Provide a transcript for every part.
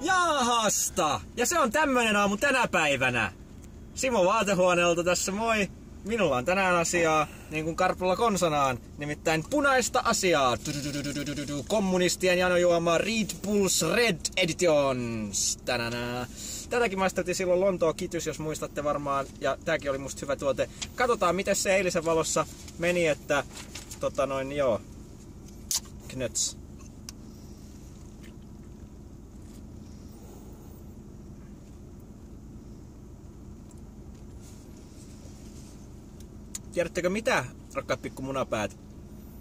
Jaahasta! Ja se on tämmönen aamu tänä päivänä. Simo Vaatehuoneelta tässä moi. Minulla on tänään asiaa, niin kuin Karpulla konsanaan, nimittäin punaista asiaa. Kommunistien janojuomaa Red Bulls Red Editions. Tänään. Tätäkin maisteltiin silloin Lontoon Kitys, jos muistatte varmaan, ja tääkin oli musta hyvä tuote. Katsotaan miten se eilisen valossa meni, että joo. Knöts. Tiedättekö mitä, rakkaat pikkumunapäät?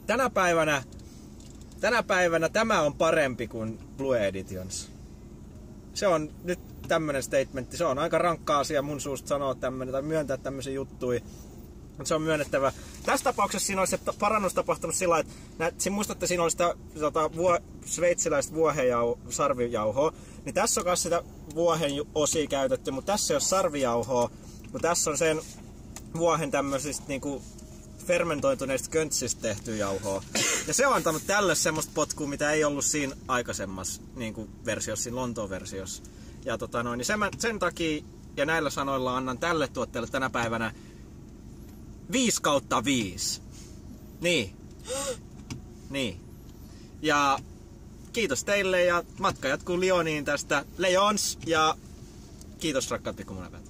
Tänä päivänä tämä on parempi kuin Blue Editions. Se on nyt tämmönen statementti. Se on aika rankka asia mun suusta sanoa tämmönen tai myöntää tämmösen juttui. Mutta se on myönnettävä. Tässä tapauksessa siinä olisi se parannus tapahtunut sillä että muistatte, siinä oli sitä sveitsiläistä sarvijauhoa. Niin tässä on myös sitä vuohen osia käytetty, mutta tässä ei ole sarvijauhoa. Kun tässä on sen vuohen tämmöisistä niinku fermentoituneista köntsistä tehtyä jauhoa. Ja se on antanut tälle semmoista potkua, mitä ei ollut siinä aikaisemmassa niinku versiossa, siinä Lontoon versiossa. Ja niin sen takia ja näillä sanoilla annan tälle tuotteelle tänä päivänä 5/5. Niin. Ja kiitos teille ja matka jatkuu Lyoniin tästä Leons ja kiitos rakkaat pikkumunapät.